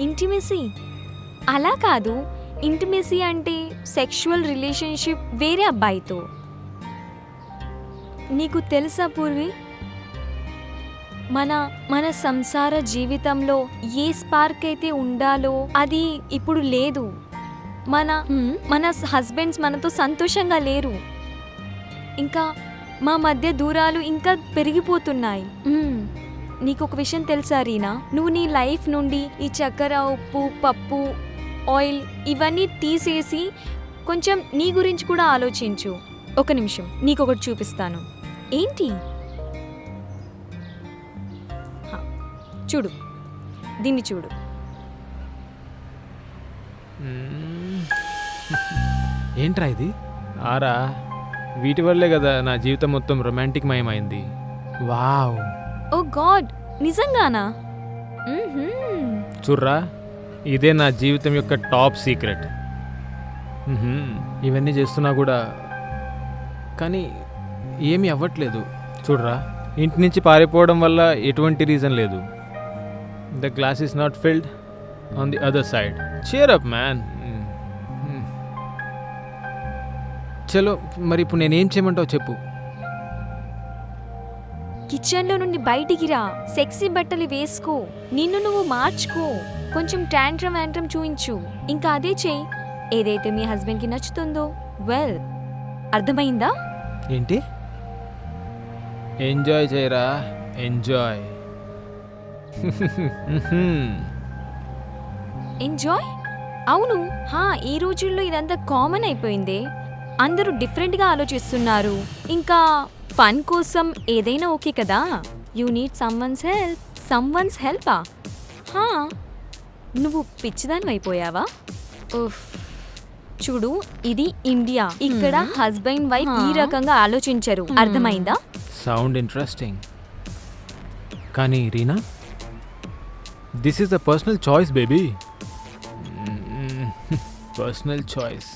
Intimacy అలా కాదు. Intimacy అంటే సెక్షువల్ రిలేషన్షిప్ వేరే అబ్బాయితో. నీకు తెలుసా పూర్వి, మన మన సంసార జీవితంలో ఏ స్పార్క్ అయితే ఉండాలో అది ఇప్పుడు లేదు. మన హస్బెండ్స్ మనతో సంతోషంగా లేరు. ఇంకా మా మధ్య దూరాలు ఇంకా పెరిగిపోతున్నాయి. నీకు ఒక విషయం తెలుసా రీనా, నువ్వు నీ లైఫ్ నుండి ఈ చక్కెర, ఉప్పు, పప్పు, ఆయిల్ ఇవన్నీ తీసేసి కొంచెం నీ గురించి కూడా ఆలోచించు. ఒక నిమిషం, నీకొకటి చూపిస్తాను. ఏంటి? చూడు, దీన్ని చూడు. ఏంట్రా ఇది? ఆరా, వీటి వల్లే కదా నా జీవితం మొత్తం రొమాంటిక్ మయమైంది. వావ్, ఓ గాడ్, నిజంగానా? చూర్రా, ఇదే నా జీవితం యొక్క టాప్ సీక్రెట్. ఇవన్నీ చేస్తున్నా కూడా కానీ ఏమీ అవ్వట్లేదు. చూడ్రా, ఇంటి నుంచి పారిపోవడం వల్ల ఎటువంటి రీజన్ లేదు. The glass is not field on the other side. cheer up man. చలో, మరి ఇప్పుడు నేనేం చేయమంటావు చెప్పు. కిచెన్లో నుండి బయటికి రా, సెక్సీ బట్టలు వేసుకో, నిన్ను నువ్వు మార్చుకో, కొంచెం ట్యాంట్రమ్ చూయించు. ఇంకా అదే చెయ్యి ఏదైతే మీ హస్బెండ్కి నచ్చుతుందో. వెల్, అర్థమైందా? ఏంటి? ఎంజాయ్ చేయరా, ఎంజాయ్. ఎంజాయ్? అవును, ఈ రోజుల్లో ఇదంతా కామన్ అయిపోయిందే. అందరూ డిఫరెంట్గా ఆలోచిస్తున్నారు. ఇంకా ఫన్ కోసం ఏదైనా ఓకే కదా. యూ నీడ్ సమ్వన్స్ హెల్పా? నువ్వు పిచ్చిదాన్ని అయిపోయావా? చూడు, ఇది ఇండియా. ఇక్కడ హస్బెండ్ వైఫ్ ఈ రకంగా ఆలోచించరు. అర్థమైందా? Sound interesting. కానీ Reena, this is the personal choice baby. Personal choice.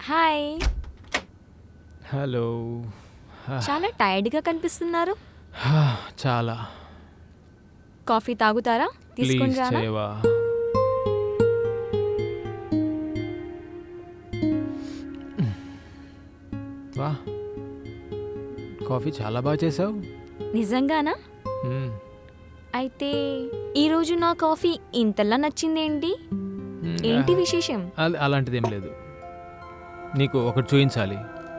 Hi. Hello. చాలా టైర్డ్గా కనిపిస్తున్నారు. చాలా. కాఫీ తాగుతారా? తీసుకొని ప్లీజ్ చేయవా? వా, కాఫీ చాలా బాగా చేసావు. నిజంగానా? అయితే ఈరోజు నా కాఫీ ఇంతలా నచ్చిందేంటి? ఏంటి విశేషం? అలాంటిదేం లేదు. నీకు ఒకటి చూపించాలి.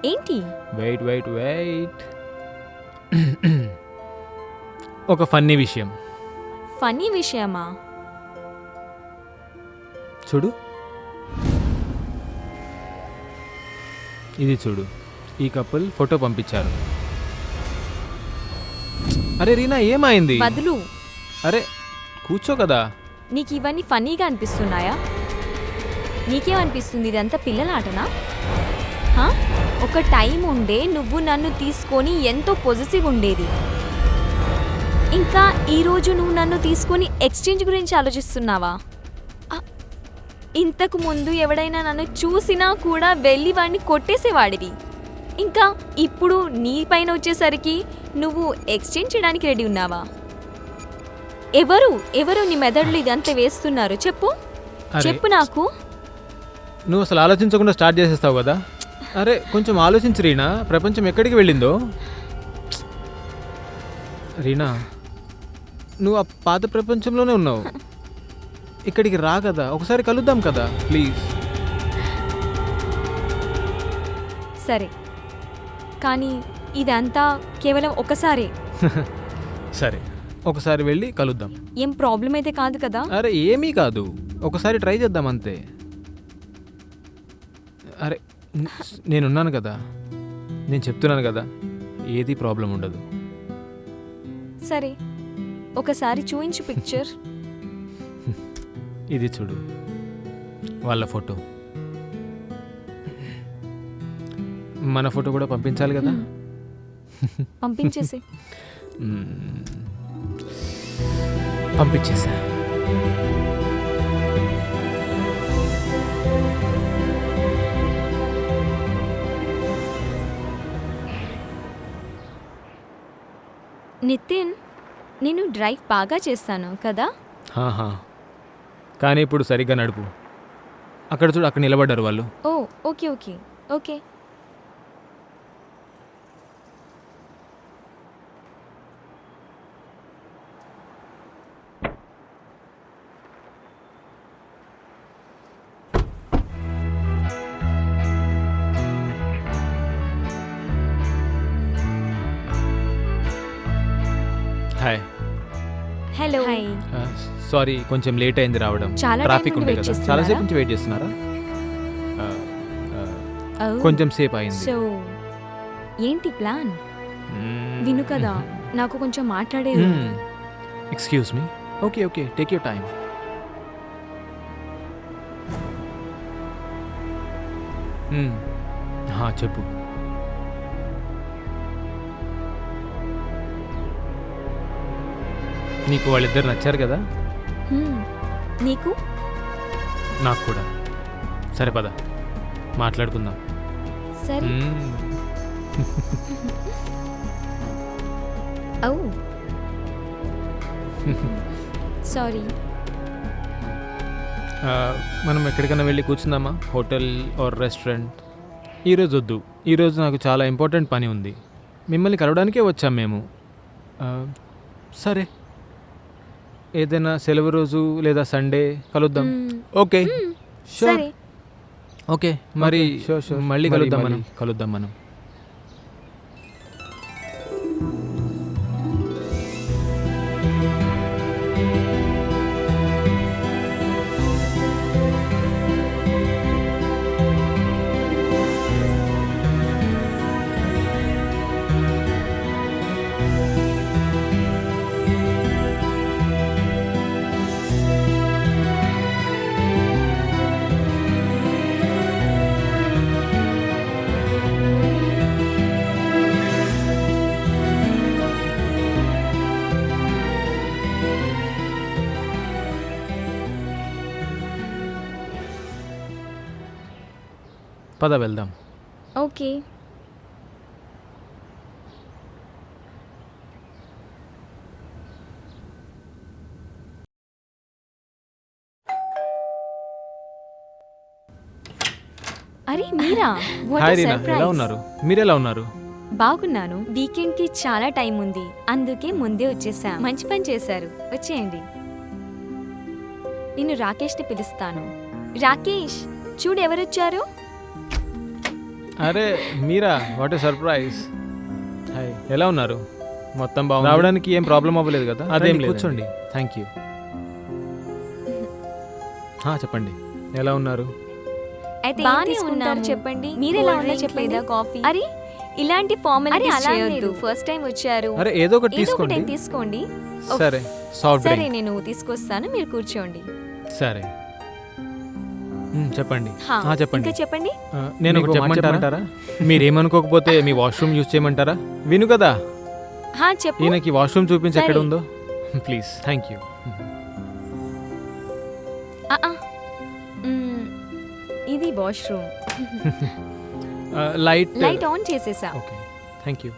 ఏంటి? Wait wait wait. ఒక ఫన్నీ విషయం. ఫన్నీ విషయమా? చూడు, ఇది చూడు. ఈ కపుల్ ఫోటో పంపించారు. అరే రీనా, ఏమైంది? బదులు. అరే కూర్చో కదా. నీకు ఇవన్నీ ఫన్నీగా అనిపిస్తున్నాయా? నీకేమనిపిస్తుంది? ఇదంతా పిల్లలాటనా? ఒక టైం ఉండే నువ్వు నన్ను తీసుకొని ఎంతో పొజిటివ్ ఉండేది. ఇంకా ఈరోజు నువ్వు నన్ను తీసుకొని ఎక్స్చేంజ్ గురించి ఆలోచిస్తున్నావా? ఇంతకు ముందు ఎవడైనా నన్ను చూసినా కూడా వెళ్ళి వాడిని కొట్టేసేవాడివి. ఇంకా ఇప్పుడు నీ పైన వచ్చేసరికి నువ్వు ఎక్స్చేంజ్ చేయడానికి రెడీ ఉన్నావా? ఎవరు నీ మెదడులు ఇదంతా వేస్తున్నారు? చెప్పు నాకు. నువ్వు అసలు ఆలోచించకుండా స్టార్ట్ చేసేస్తావు కదా. అరే కొంచెం ఆలోచించు రీనా, ప్రపంచం ఎక్కడికి వెళ్ళిందో. రీనా, నువ్వు ఆ పాత ప్రపంచంలోనే ఉన్నావు. ఇక్కడికి రా కదా, ఒకసారి కలుద్దాం కదా ప్లీజ్. సరే, కానీ ఇదంతా కేవలం ఒకసారి. సరే, ఒకసారి వెళ్ళి కలుద్దాం. ఏం ప్రాబ్లం అయితే కాదు కదా? అరే ఏమీ కాదు, ఒకసారి ట్రై చేద్దాం అంతే. అరే నేనున్నాను కదా, నేను చెప్తున్నాను కదా, ఏది ప్రాబ్లం ఉండదు. సరే, ఒకసారి చూయించు పిక్చర్. ఇది చూడు వాళ్ళ ఫోటో. మన ఫోటో కూడా పంపించాలి కదా. పంపించేసి. పంపించేసా. నితిన్, నేను డ్రైవ్ బాగా చేస్తాను కదా? హాహా. కానీ ఇప్పుడు సరిగ్గా నడుపు. అక్కడ చూడు, అక్కడ నిలబడ్డారు వాళ్ళు. Oh okay okay okay. Hi. Hello. Sorry, కొంచెం లేట్ అయింది రావడం. చాలా time ట్రాఫిక్ నుండి ఉండే wait కదా. చేస్తున్నారా? చాలాసేపు నుంచి వెయిట్ చేస్తున్నారా? Oh, కొంచెం సేపు అయింది. సో ఏంటి ప్లాన్? విను కదా, నాకు కొంచెం మాట్లాడే excuse me. Okay okay, take your time. చెప్పు. నీకు వాళ్ళిద్దరు నచ్చారు కదా? నీకు? నాకు కూడా. సరే పద మాట్లాడుకుందాం. సరే. ఓ సారీ. మనం ఎక్కడికైనా వెళ్ళి కూర్చుందామా? Hotel are restaurant? ఈరోజు వద్దు. ఈరోజు నాకు చాలా ఇంపార్టెంట్ పని ఉంది. మిమ్మల్ని కలవడానికే వచ్చాం మేము. సరే, ఏదైనా సెలవు రోజు లేదా సండే కలుద్దాం. ఓకే సరే. ఓకే మరి మళ్ళీ కలుద్దాం మళ్ళీ మనం. కలుద్దాం మనం. పద వెళ్దాం. ఓకే. అరే మీరా, what a hi Reena, surprise. ఎలా ఉన్నారు? మీరు ఎలా ఉన్నారు? బాగున్నాను. వీకెండ్ కి చాలా టైం ఉంది, అందుకే ముందే వచ్చేసా. మంచి పని చేశారు, వచ్చేయండి. నేను రాకేష్ ని పిలుస్తాను. రాకేష్, చూడు ఎవరొచ్చారు. అరే మీరా, వాట్ ఏ సర్ప్రైజ్. హాయ్, ఎలా ఉన్నారు? మొత్తం బాగుంది. రావడానికి ఏం ప్రాబ్లం అవ్వలేదు కదా? అదేం లేదు. కూర్చోండి. Thank you. చెప్పండి, ఎలా ఉన్నారు? అయితే బానే ఉన్నారు చెప్పండి. మీరు ఎలా ఉన్నారు చెప్పండి. కాఫీ. అరే ఇలాంటి ఫార్మాలిటీస్ చేయొద్దు. ఫస్ట్ టైం వచ్చారు. అరే ఏదో ఒకటి తీసుకోండి. తీసుకోండి. సరే, సాఫ్ట్ సరే డ్రింక్. నేను తీసుకొస్తాను, మీరు కూర్చోండి. సరే, చెప్పండి. హా, చెప్పండి. ఇంకా చెప్పండి. నేను ఒకటి చెప్పమంటారా? మీరేమనుకోకపోతే మీ వాష్రూమ్ యూజ్ చేయమంటారా? విను కదా, చెప్పు. ఈయనకి వాష్రూమ్ చూపించి ఎక్కడ సరే. ఉందో. ప్లీజ్. Thank you. ఇది వాష్రూమ్. లైట్ ఆన్ చేసేసా. Okay, thank you.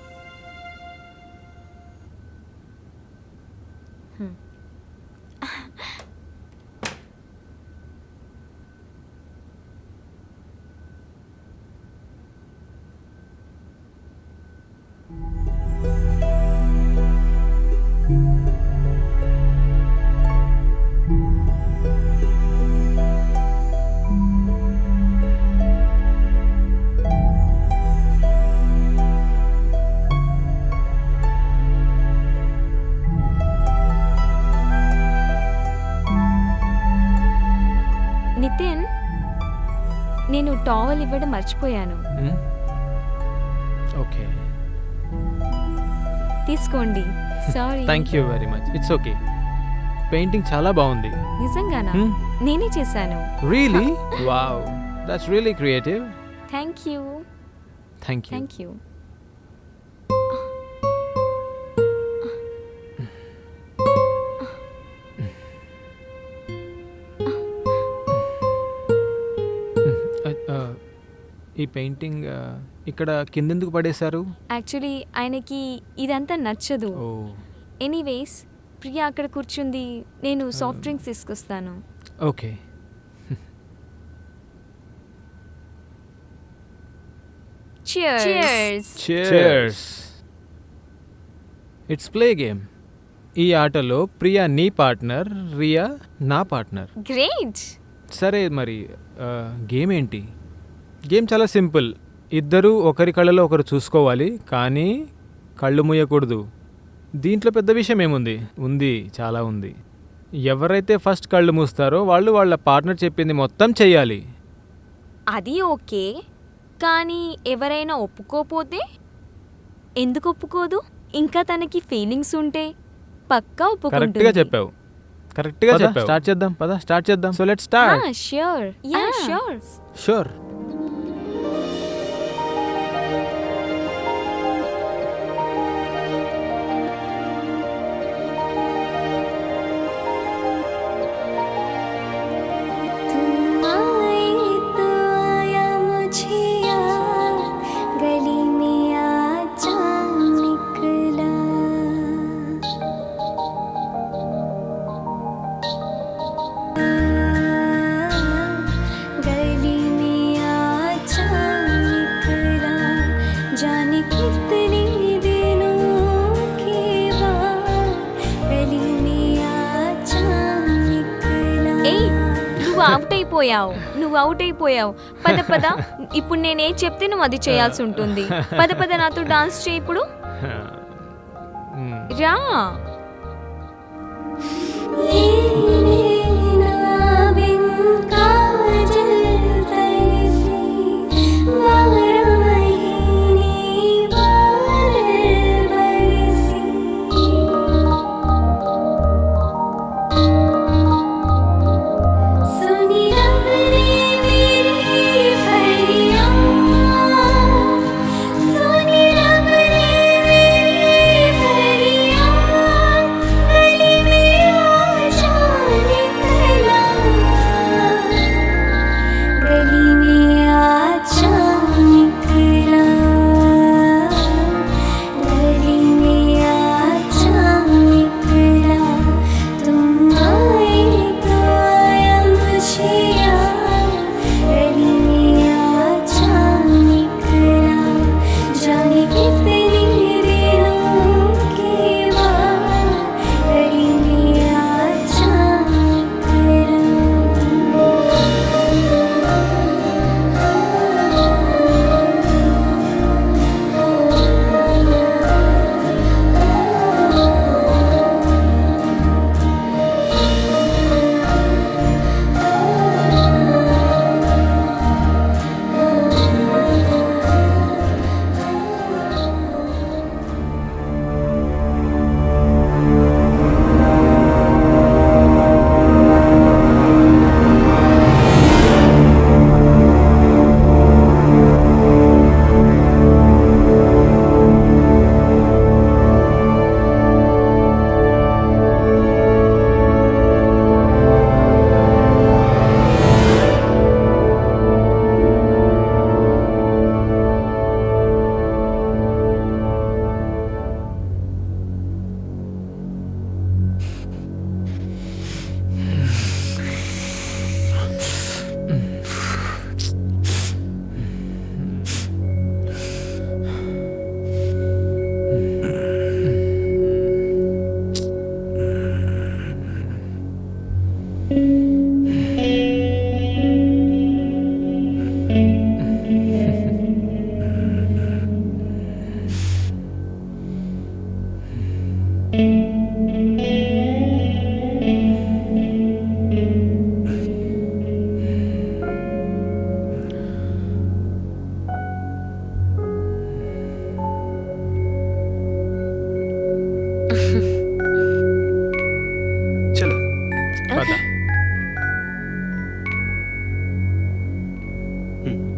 నితిన్, నేను టవల్ ఇవ్వడం మర్చిపోయాను. ఓకే, తీసుకోండి. Sorry. Thank you very much. It's okay. Painting చాలా బాగుంది. నిజంగానా? నేనే చేశాను. Really? Wow, that's really creative. Thank you. Thank you. Thank you. ఈ పెయింటింగ్ ఇక్కడ కిందెందుకు పడేశారు? యాక్చువల్లీ ఆయనకి ఇదంతా నచ్చదు. ఓ, ఎనీవేస్, ప్రియా అక్కడ కూర్చుంది, నేను సాఫ్ట్ డ్రింక్స్ తీసుకొస్తాను. Okay. Cheers. Cheers. It's play game. ఈ ఆటలో ప్రియా నీ పార్ట్నర్, రియా నా పార్ట్నర్. గ్రేట్. సరే మరి గేమ్ ఏంటి? గేమ్ చాలా సింపుల్. ఇద్దరు ఒకరి కళ్ళలో ఒకరు చూసుకోవాలి, కానీ కళ్ళు మూయకూడదు. దీంట్లో పెద్ద విషయం ఏముంది? ఉంది, చాలా ఉంది. ఎవరైతే ఫస్ట్ కళ్ళు మూస్తారో వాళ్ళు వాళ్ళ పార్ట్నర్ చెప్పింది మొత్తం చెయ్యాలి. అది ఓకే, కానీ ఎవరైనా ఒప్పుకోపోతే? ఎందుకు ఒప్పుకోదు? ఇంకా తనకి ఫీలింగ్స్ ఉంటే పక్కా ఒప్పుకుంటుంది. కరెక్ట్గా చెప్పావు, కరెక్ట్గా చెప్పావు. స్టార్ట్ చేద్దాం, పద స్టార్ట్ చేద్దాం. So let's start. Sure. Yeah sure. Sure. నువ్వు అవుట్ అయిపోయావు. పద పద, ఇప్పుడు నేనే చెప్తే నువ్వు అది చేయాల్సి ఉంటుంది. పద పద, నాతో డాన్స్ చేయి ఇప్పుడు. రా.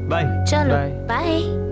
బాయ్. చలో Bye. బాయ్.